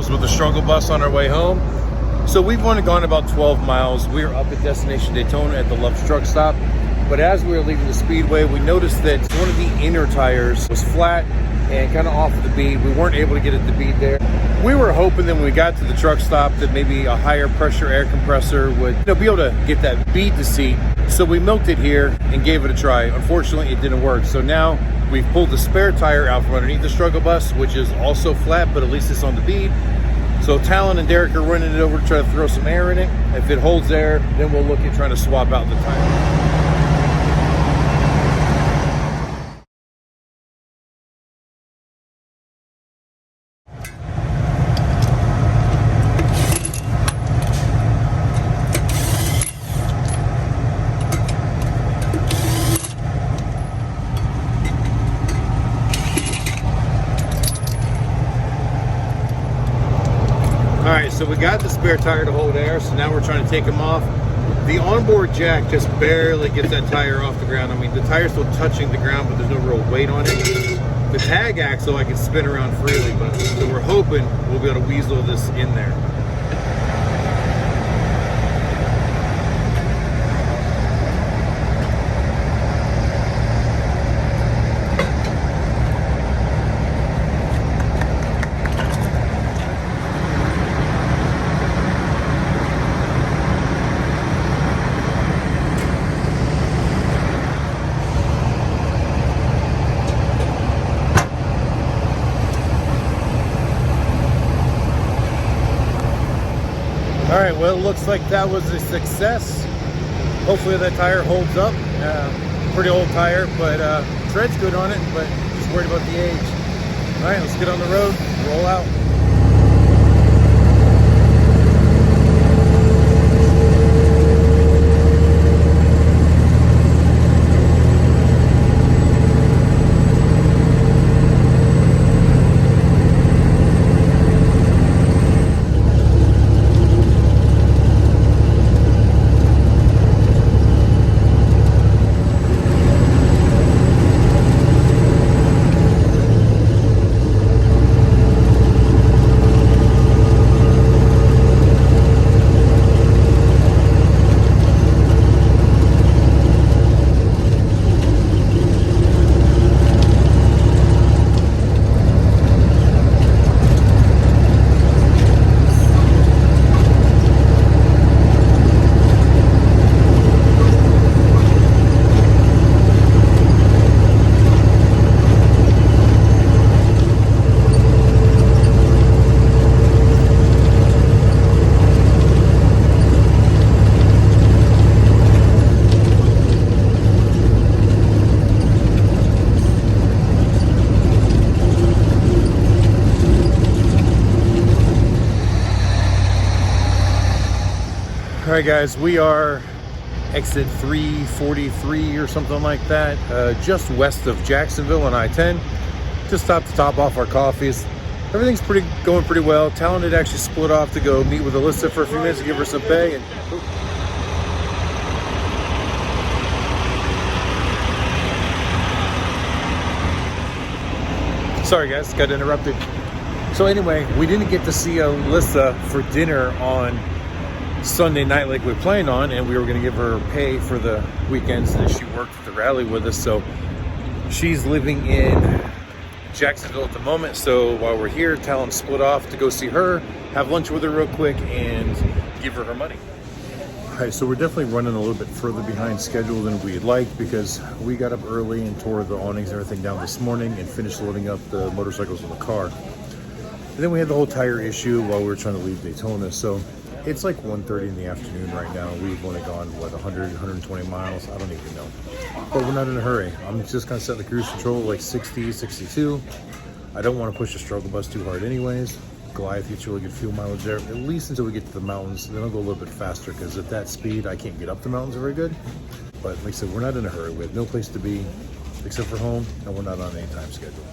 problems with the struggle bus on our way home. So we've only gone about 12 miles. We were up at destination Daytona at the Love's truck stop. But as we were leaving the speedway, we noticed that one of the inner tires was flat and kind of off the bead. We weren't able to get it to bead there. We were hoping that when we got to the truck stop that maybe a higher pressure air compressor would be able to get that bead to seat. So we milked it here and gave it a try. Unfortunately, it didn't work. So now we've pulled the spare tire out from underneath the struggle bus, which is also flat, but at least it's on the bead. So Talon and Derek are running it over to try to throw some air in it. If it holds air, then we'll look at trying to swap out the tire. So we got the spare tire to hold air, so now we're trying to take them off. The onboard jack just barely gets that tire off the ground. I mean, the tire's still touching the ground, but there's no real weight on it. The tag axle I can spin around freely, but so we're hoping we'll be able to weasel this in there. All right, well, it looks like that was a success. Hopefully that tire holds up. Pretty old tire, but tread's good on it, but just worried about the age. All right, let's get on the road, roll out. All right, guys, we are exit 343 or something like that, just west of Jacksonville on I-10. Just stopped to top off our coffees. Everything's going pretty well. Talon had actually split off to go meet with Alyssa for a few minutes to give her some pay. And sorry, guys, got interrupted. So anyway, we didn't get to see Alyssa for dinner on Sunday night like we planned on, and we were going to give her pay for the weekends that she worked at the rally with us. So she's living in Jacksonville at the moment. So while we're here, Talon split off to go see her, have lunch with her real quick, and give her money. All right, so we're definitely running a little bit further behind schedule than we'd like because we got up early and tore the awnings and everything down this morning and finished loading up the motorcycles in the car. And then we had the whole tire issue while we were trying to leave Daytona. So it's like 1:30 in the afternoon right now. We've only gone, what, 100, 120 miles? I don't even know. But we're not in a hurry. I'm just going to set the cruise control like 60, 62. I don't want to push the struggle bus too hard anyways. Goliath gets really good fuel mileage there, at least until we get to the mountains. Then I'll go a little bit faster because at that speed, I can't get up the mountains very good. But like I said, we're not in a hurry. We have no place to be except for home, and we're not on any time schedule.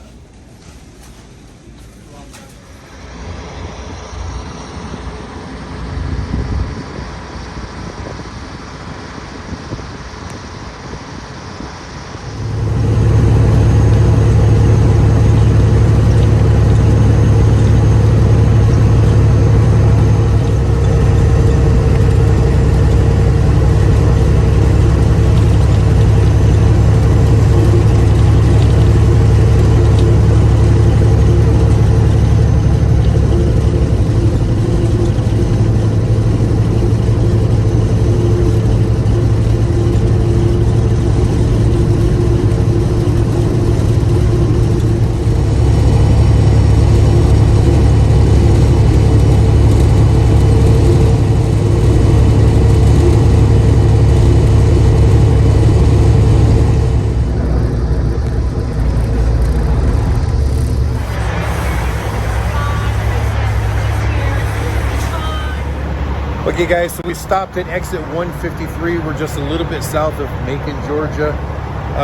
Okay guys, so we stopped at exit 153. We're just a little bit south of Macon, Georgia.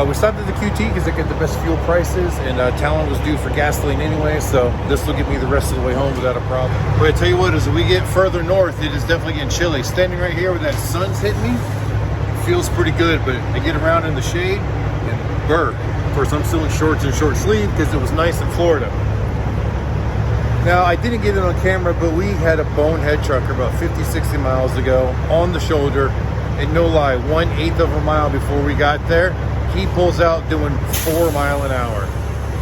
We stopped at the QT because they get the best fuel prices, and Talon was due for gasoline anyway, so this will get me the rest of the way home without a problem. But I tell you what, as we get further north, it is definitely getting chilly. Standing right here where that sun's hitting me, feels pretty good, but I get around in the shade and burn. Of course, I'm still in shorts and short sleeve because it was nice in Florida. Now, I didn't get it on camera, but we had a bonehead trucker about 50, 60 miles ago on the shoulder, and no lie, 1/8 of a mile before we got there, he pulls out doing 4 miles an hour.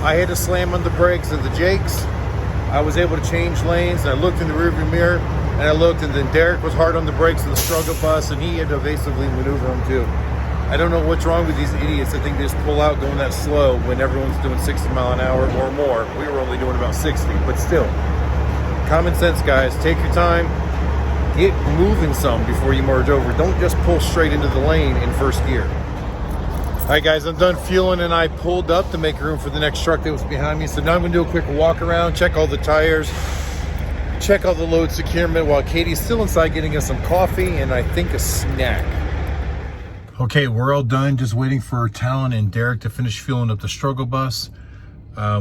I had to slam on the brakes of the Jakes. I was able to change lanes, and I looked in the rearview mirror, and I looked, and then Derek was hard on the brakes of the struggle bus, and he had to evasively maneuver him too. I don't know what's wrong with these idiots. I think they just pull out going that slow when everyone's doing 60 miles an hour or more. We were only doing about 60, but still. Common sense, guys. Take your time. Get moving some before you merge over. Don't just pull straight into the lane in first gear. All right, guys, I'm done fueling, and I pulled up to make room for the next truck that was behind me. So now I'm going to do a quick walk around, check all the tires, check all the load securement while Katie's still inside getting us some coffee and I think a snack. Okay, we're all done, just waiting for Talon and Derek to finish fueling up the struggle bus.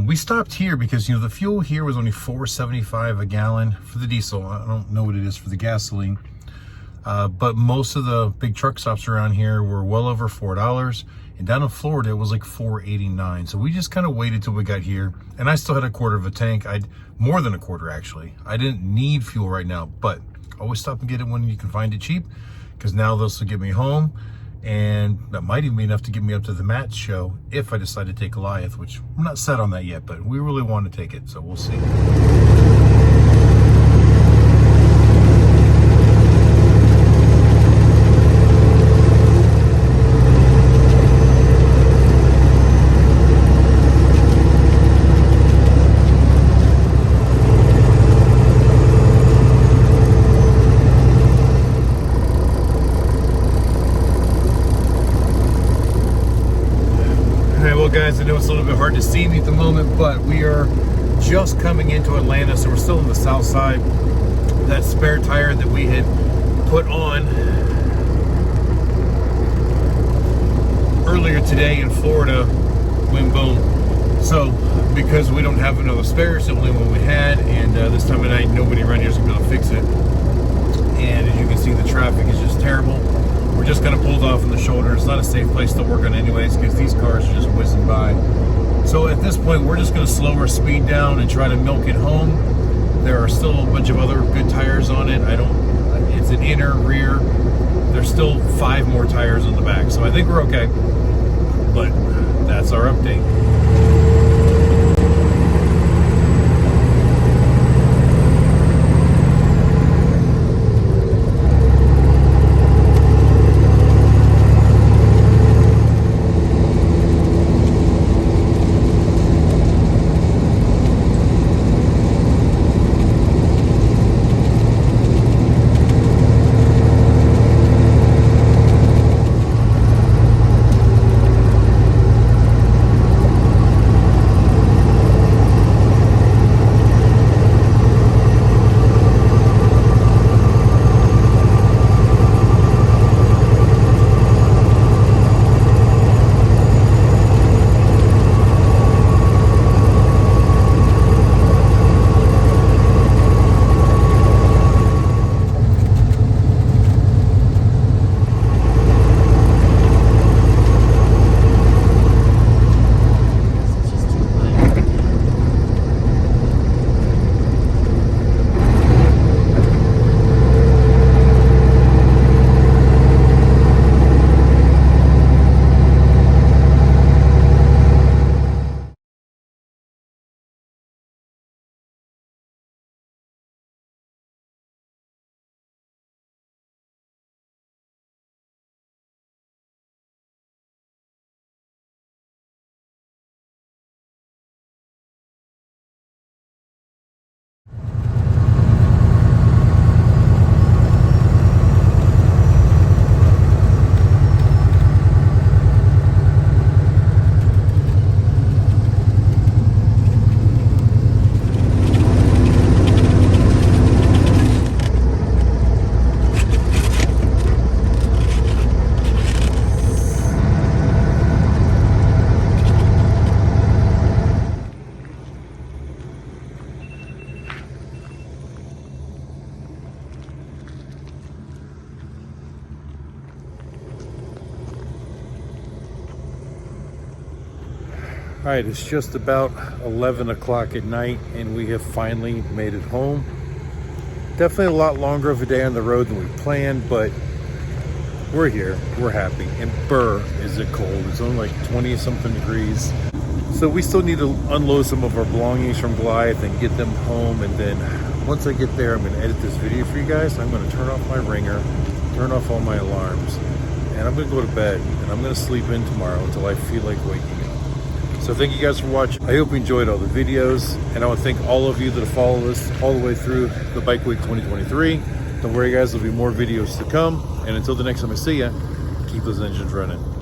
We stopped here because, you know, the fuel here was only $4.75 a gallon for the diesel. I don't know what it is for the gasoline. But most of the big truck stops around here were well over $4. And down in Florida, it was like $4.89. So we just kind of waited till we got here. And I still had a quarter of a tank. More than a quarter, actually. I didn't need fuel right now, but always stop and get it when you can find it cheap, because now this will get me home. And that might even be enough to get me up to the Matt's show if I decide to take Goliath, which I'm not set on that yet, but we really want to take it, so we'll see. Guys, I know it's a little bit hard to see me at the moment, but we are just coming into Atlanta, so we're still on the south side. That spare tire that we had put on earlier today in Florida went boom. So because we don't have another spare, it's the only one we had, and this time of night nobody around here is gonna be able to fix it. And as you can see, the traffic is just terrible. We're just kind of pulled off on the shoulder. It's not a safe place to work on anyways, because these cars are just whizzing by. So at this point, we're just going to slow our speed down and try to milk it home. There are still a bunch of other good tires on it. It's an inner, rear. There's still 5 more tires on the back. So I think we're okay. But that's our update. All right, it's just about 11 o'clock at night and we have finally made it home. Definitely a lot longer of a day on the road than we planned, but we're here, we're happy. And burr, is it cold. It's only like 20 something degrees. So we still need to unload some of our belongings from Goliath and get them home. And then once I get there, I'm gonna edit this video for you guys. I'm gonna turn off my ringer, turn off all my alarms, and I'm gonna go to bed and I'm gonna sleep in tomorrow until I feel like waking up. So thank you guys for watching. I hope you enjoyed all the videos, and I want to thank all of you that have followed us all the way through the Bike Week 2023. Don't worry guys, there'll be more videos to come, and until the next time I see ya, keep those engines running.